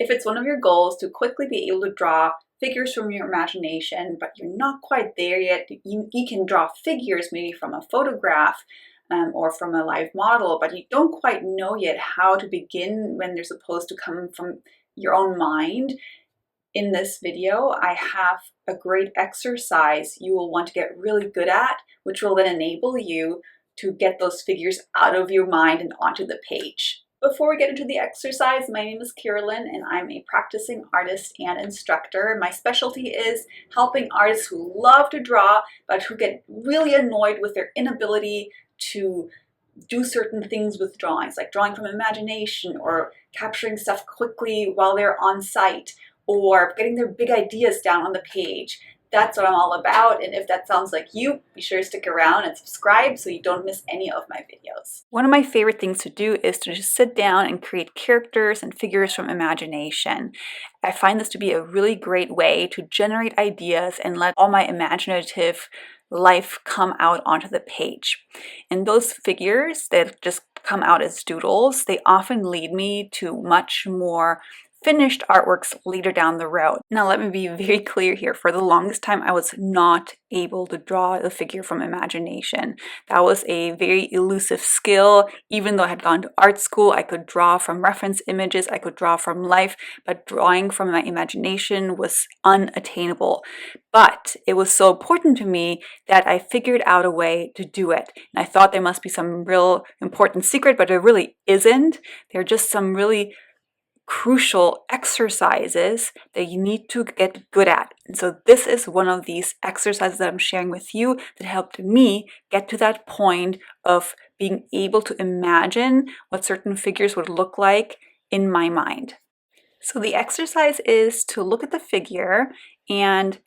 If it's one of your goals to quickly be able to draw figures from your imagination, but you're not quite there yet, you can draw figures maybe from a photograph or from a live model, but you don't quite know yet how to begin when they're supposed to come from your own mind. In this video, I have a great exercise you will want to get really good at, which will then enable you to get those figures out of your mind and onto the page. Before we get into the exercise, my name is Carolin and I'm a practicing artist and instructor. My specialty is helping artists who love to draw but who get really annoyed with their inability to do certain things with drawings, like drawing from imagination or capturing stuff quickly while they're on site or getting their big ideas down on the page. That's what I'm all about, and if that sounds like you, be sure to stick around and subscribe so you don't miss any of my videos. One of my favorite things to do is to just sit down and create characters and figures from imagination. I find this to be a really great way to generate ideas and let all my imaginative life come out onto the page. And those figures that just come out as doodles, they often lead me to much more finished artworks later down the road. Now let me be very clear here. For the longest time, I was not able to draw the figure from imagination. That was a very elusive skill. Even though I had gone to art school, I could draw from reference images, I could draw from life, but drawing from my imagination was unattainable. But it was so important to me that I figured out a way to do it. And I thought there must be some real important secret, but there really isn't. There are just some really crucial exercises that you need to get good at. And so this is one of these exercises that I'm sharing with you that helped me get to that point of being able to imagine what certain figures would look like in my mind. So the exercise is to look at the figure and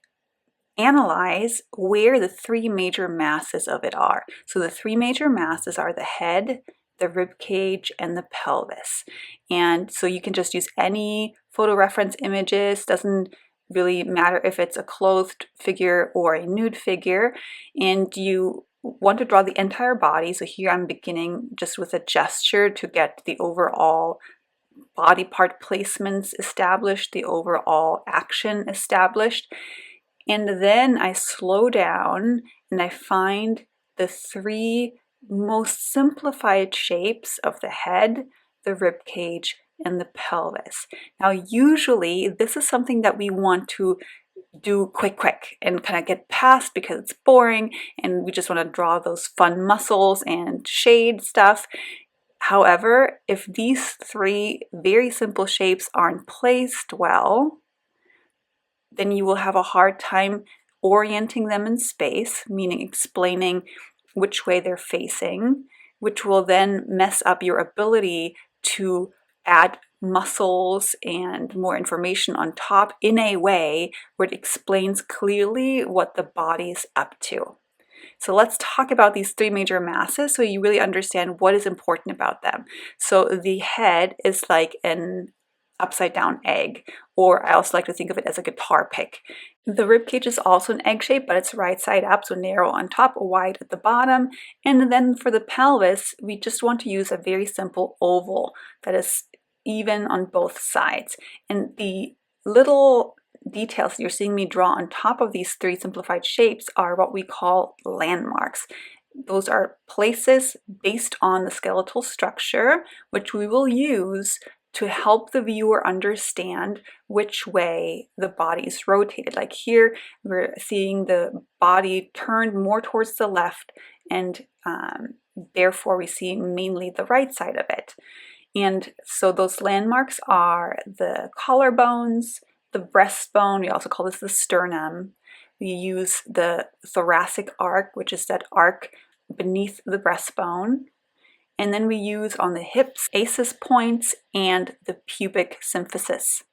analyze where the three major masses of it are. So the three major masses are the head, the rib cage, and the pelvis. And so you can just use any photo reference images, doesn't really matter if it's a clothed figure or a nude figure, and you want to draw the entire body. So here I'm beginning just with a gesture to get the overall body part placements established, the overall action established, and then I slow down and I find the three most simplified shapes of the head, the rib cage, and the pelvis. Now usually this is something that we want to do quick and kind of get past because it's boring and we just want to draw those fun muscles and shade stuff. However, if these three very simple shapes aren't placed well, then you will have a hard time orienting them in space, meaning explaining which way they're facing, which will then mess up your ability to add muscles and more information on top in a way where it explains clearly what the body is up to. So let's talk about these three major masses so you really understand what is important about them. So the head is like an upside down egg, or I also like to think of it as a guitar pick. The rib cage is also an egg shape, but it's right side up, so narrow on top, wide at the bottom. And then for the pelvis, we just want to use a very simple oval that is even on both sides. And the little details you're seeing me draw on top of these three simplified shapes are what we call landmarks. Those are places based on the skeletal structure, which we will use to help the viewer understand which way the body is rotated. Like here, we're seeing the body turned more towards the left, and therefore we see mainly the right side of it. And so those landmarks are the collarbones, the breastbone, we also call this the sternum. We use the thoracic arc, which is that arc beneath the breastbone. And then we use on the hips, aces points, and the pubic symphysis,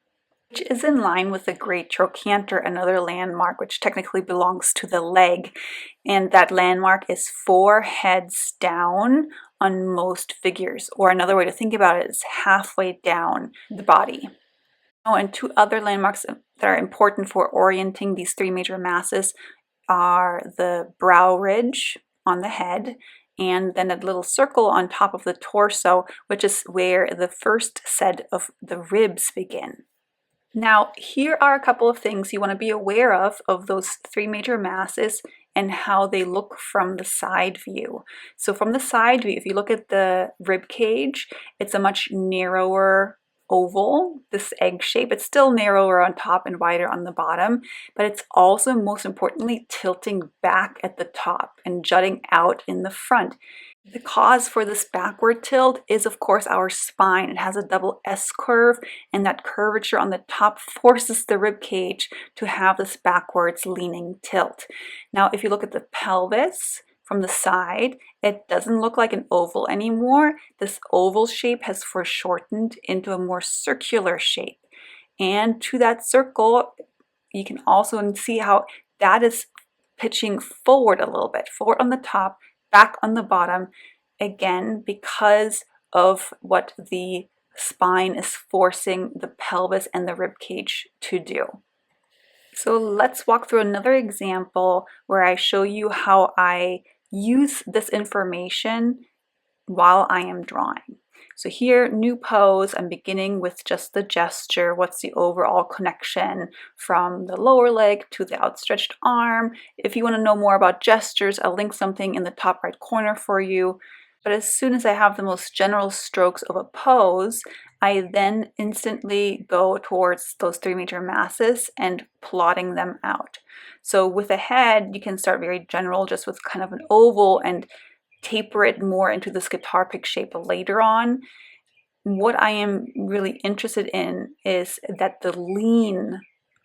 which is in line with the great trochanter, another landmark which technically belongs to the leg. And that landmark is 4 heads down on most figures, or another way to think about it is halfway down the body. Oh, and 2 other landmarks that are important for orienting these 3 major masses are the brow ridge on the head, and then a little circle on top of the torso, which is where the first set of the ribs begin. Now, here are a couple of things you want to be aware of those three major masses and how they look from the side view. So from the side view, if you look at the rib cage, it's a much narrower oval, this egg shape. It's still narrower on top and wider on the bottom, but it's also, most importantly, tilting back at the top and jutting out in the front. The cause for this backward tilt is, of course, our spine. It has a double S curve, and that curvature on the top forces the rib cage to have this backwards leaning tilt. Now, if you look at the pelvis from the side, it doesn't look like an oval anymore. This oval shape has foreshortened into a more circular shape. And to that circle, you can also see how that is pitching forward a little bit, forward on the top, back on the bottom, again, because of what the spine is forcing the pelvis and the rib cage to do. So let's walk through another example where I show you how I use this information while I am drawing. So here, new pose, I'm beginning with just the gesture. What's the overall connection from the lower leg to the outstretched arm? If you want to know more about gestures, I'll link something in the top right corner for you. But as soon as I have the most general strokes of a pose, I then instantly go towards those three major masses and plotting them out. So with a head, you can start very general, just with kind of an oval, and taper it more into this guitar pick shape later on. What I am really interested in is that the lean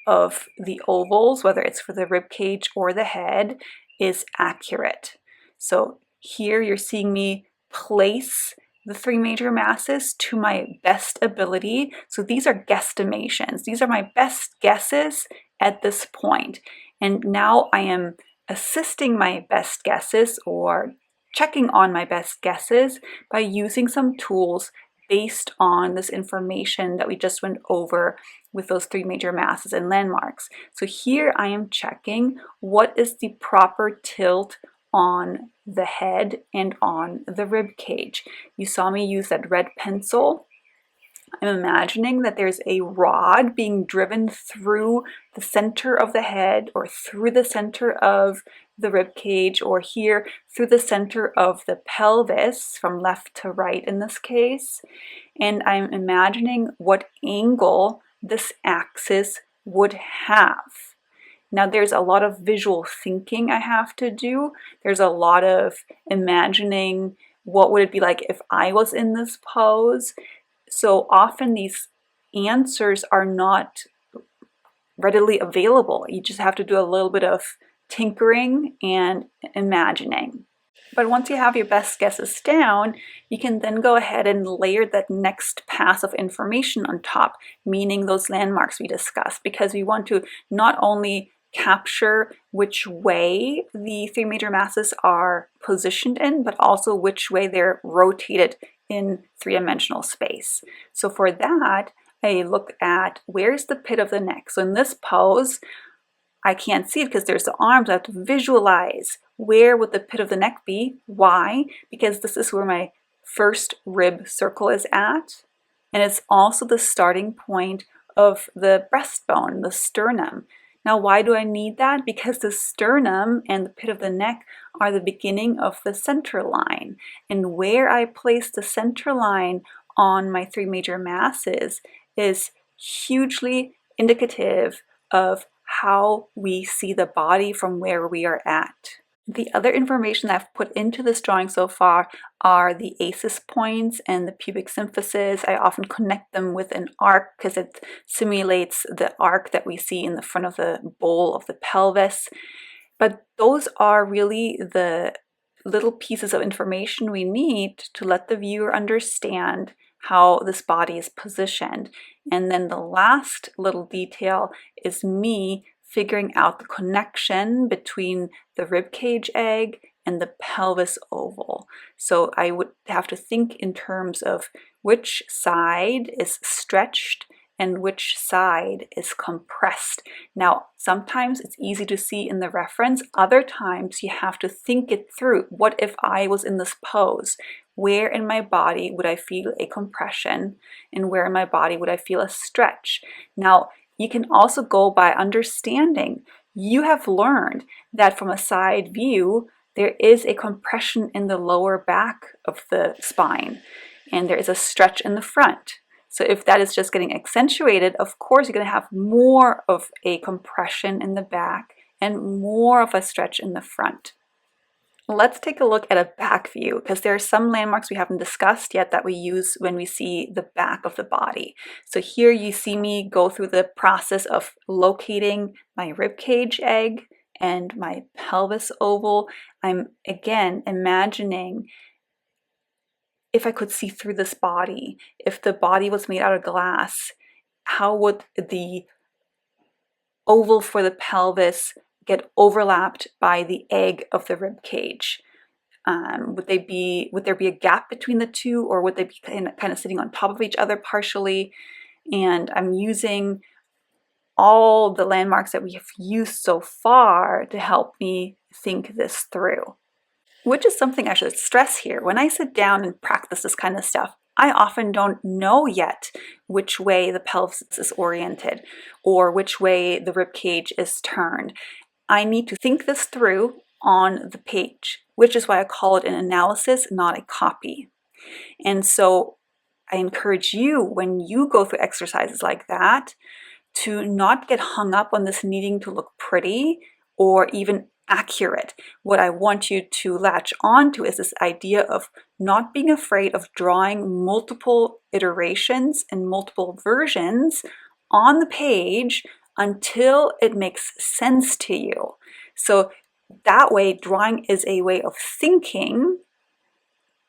of the ovals, whether it's for the rib cage or the head, is accurate. So here you're seeing me place the three major masses to my best ability. So these are guesstimations. These are my best guesses at this point. And now I am assisting my best guesses, or checking on my best guesses, by using some tools based on this information that we just went over with those three major masses and landmarks. So here I am checking what is the proper tilt on the head and on the rib cage. You saw me use that red pencil. I'm imagining that there's a rod being driven through the center of the head, or through the center of the rib cage, or here through the center of the pelvis, from left to right in this case. And I'm imagining what angle this axis would have. Now, there's a lot of visual thinking I have to do. There's a lot of imagining what would it be like if I was in this pose. So often these answers are not readily available. You just have to do a little bit of tinkering and imagining. But once you have your best guesses down, you can then go ahead and layer that next pass of information on top, meaning those landmarks we discussed, because we want to not only capture which way the three major masses are positioned in, but also which way they're rotated in three-dimensional space. So for that, I look at where's the pit of the neck. So in this pose, I can't see it because there's the arms. I have to visualize where would the pit of the neck be. Why? Because this is where my first rib circle is at, and it's also the starting point of the breastbone, the sternum. Now, why do I need that? Because the sternum and the pit of the neck are the beginning of the center line. And where I place the center line on my three major masses is hugely indicative of how we see the body from where we are at. The other information that I've put into this drawing so far are the ACES points and the pubic symphysis. I often connect them with an arc because it simulates the arc that we see in the front of the bowl of the pelvis. But those are really the little pieces of information we need to let the viewer understand how this body is positioned. And then the last little detail is me figuring out the connection between the ribcage egg and the pelvis oval. So I would have to think in terms of which side is stretched and which side is compressed. Now, sometimes it's easy to see in the reference. Other times you have to think it through. What if I was in this pose? Where in my body would I feel a compression, and where in my body would I feel a stretch? Now, you can also go by understanding. You have learned that from a side view, there is a compression in the lower back of the spine, and there is a stretch in the front. So if that is just getting accentuated, of course, you're going to have more of a compression in the back and more of a stretch in the front. Let's take a look at a back view, because there are some landmarks we haven't discussed yet that we use when we see the back of the body. So here you see me go through the process of locating my ribcage egg and my pelvis oval. I'm again imagining if I could see through this body, if the body was made out of glass, how would the oval for the pelvis get overlapped by the egg of the rib cage? Would there be a gap between the two, or would they be kind of sitting on top of each other partially? And I'm using all the landmarks that we have used so far to help me think this through. Which is something I should stress here. When I sit down and practice this kind of stuff, I often don't know yet which way the pelvis is oriented or which way the rib cage is turned. I need to think this through on the page, which is why I call it an analysis, not a copy. And so I encourage you, when you go through exercises like that, to not get hung up on this needing to look pretty or even accurate. What I want you to latch onto is this idea of not being afraid of drawing multiple iterations and multiple versions on the page until it makes sense to you. So that way, drawing is a way of thinking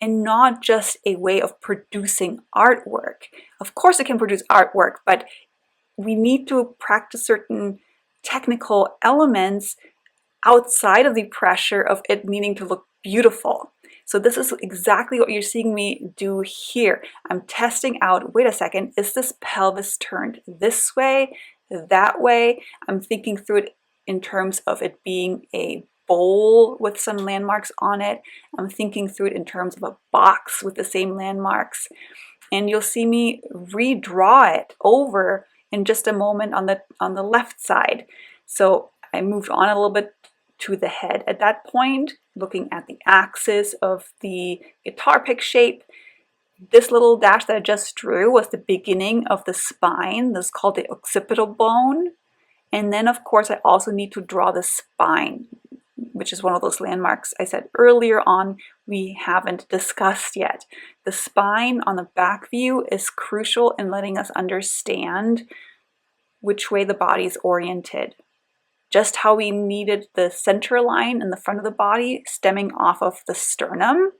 and not just a way of producing artwork. Of course, it can produce artwork, but we need to practice certain technical elements outside of the pressure of it needing to look beautiful. So this is exactly what you're seeing me do here. I'm testing out, wait a second, is this pelvis turned this way, that way? I'm thinking through it in terms of it being a bowl with some landmarks on it. I'm thinking through it in terms of a box with the same landmarks. And you'll see me redraw it over in just a moment on the left side. So I moved on a little bit to the head at that point, looking at the axis of the guitar pick shape. This little dash that I just drew was the beginning of the spine. This is called the occipital bone. And then, of course, I also need to draw the spine, which is one of those landmarks I said earlier on we haven't discussed yet. The spine on the back view is crucial in letting us understand which way the body is oriented. Just how we needed the center line in the front of the body stemming off of the sternum.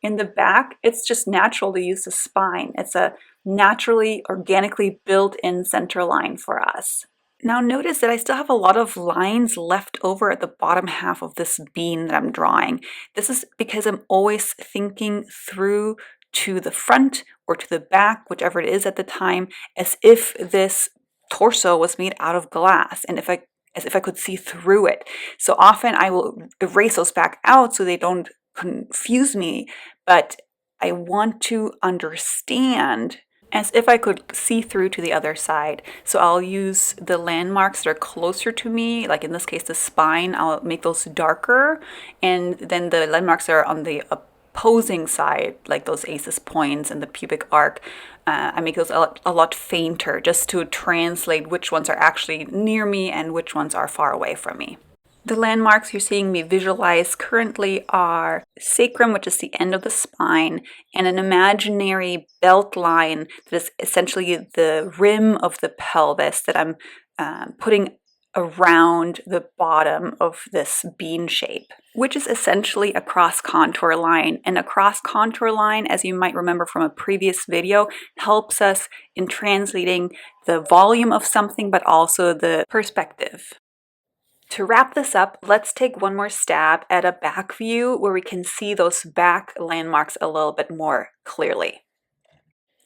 In the back, it's just natural to use the spine. It's a naturally, organically built-in center line for us. Now notice that I still have a lot of lines left over at the bottom half of this bean that I'm drawing. This is because I'm always thinking through to the front or to the back, whichever it is at the time, as if this torso was made out of glass and as if I could see through it. So often I will erase those back out so they don't confuse me, but I want to understand as if I could see through to the other side. So I'll use the landmarks that are closer to me, like in this case the spine, I'll make those darker, and then the landmarks that are on the opposing side, like those aces points and the pubic arc, I make those a lot fainter just to translate which ones are actually near me and which ones are far away from me. The landmarks you're seeing me visualize currently are sacrum, which is the end of the spine, and an imaginary belt line that is essentially the rim of the pelvis that I'm putting around the bottom of this bean shape, which is essentially a cross contour line. And a cross contour line, as you might remember from a previous video, helps us in translating the volume of something, but also the perspective. To wrap this up, let's take one more stab at a back view where we can see those back landmarks a little bit more clearly.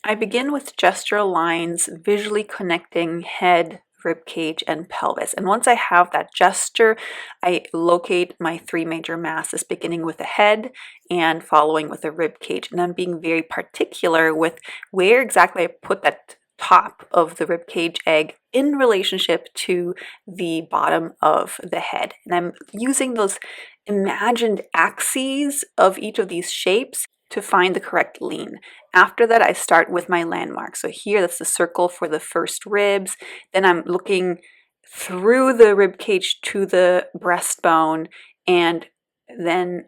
I begin with gestural lines, visually connecting head, rib cage, and pelvis. And once I have that gesture, I locate my three major masses, beginning with the head and following with the rib cage. And I'm being very particular with where exactly I put that top of the rib cage egg in relationship to the bottom of the head. And I'm using those imagined axes of each of these shapes to find the correct lean. After that, I start with my landmark. So here, that's the circle for the first ribs. Then I'm looking through the rib cage to the breastbone, and then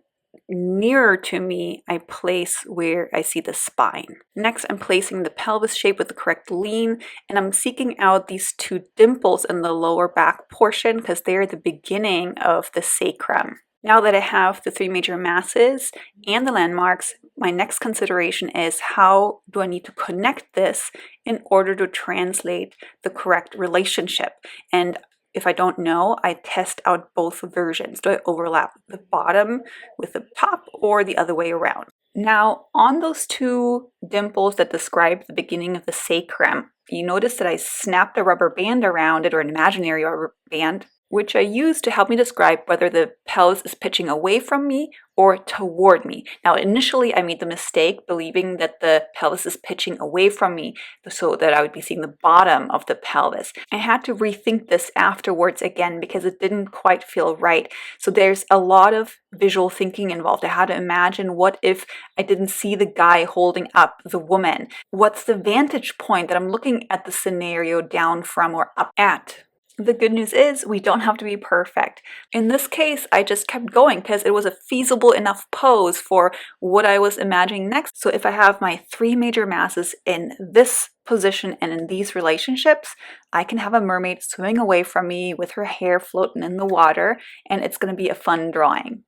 nearer to me, I place where I see the spine. Next, I'm placing the pelvis shape with the correct lean, and I'm seeking out these two dimples in the lower back portion because they're the beginning of the sacrum. Now that I have the three major masses and the landmarks, my next consideration is how do I need to connect this in order to translate the correct relationship? And if I don't know, I test out both versions. Do I overlap the bottom with the top or the other way around? Now, on those two dimples that describe the beginning of the sacrum, you notice that I snapped a rubber band around it, or an imaginary rubber band, which I use to help me describe whether the pelvis is pitching away from me or toward me. Now, initially, I made the mistake believing that the pelvis is pitching away from me so that I would be seeing the bottom of the pelvis. I had to rethink this afterwards again because it didn't quite feel right. So there's a lot of visual thinking involved. I had to imagine, what if I didn't see the guy holding up the woman? What's the vantage point that I'm looking at the scenario down from or up at? The good news is we don't have to be perfect. In this case, I just kept going because it was a feasible enough pose for what I was imagining next. So if I have my three major masses in this position and in these relationships, I can have a mermaid swimming away from me with her hair floating in the water, and it's going to be a fun drawing.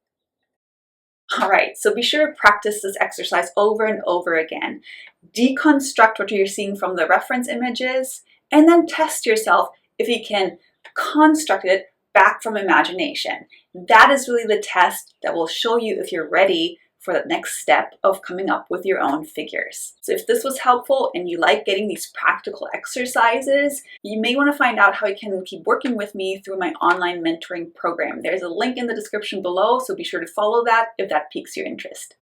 All right, so be sure to practice this exercise over and over again. Deconstruct what you're seeing from the reference images, and then test yourself if you can construct it back from imagination. That is really the test that will show you if you're ready for the next step of coming up with your own figures. So if this was helpful and you like getting these practical exercises, you may want to find out how you can keep working with me through my online mentoring program. There's a link in the description below, so be sure to follow that if that piques your interest.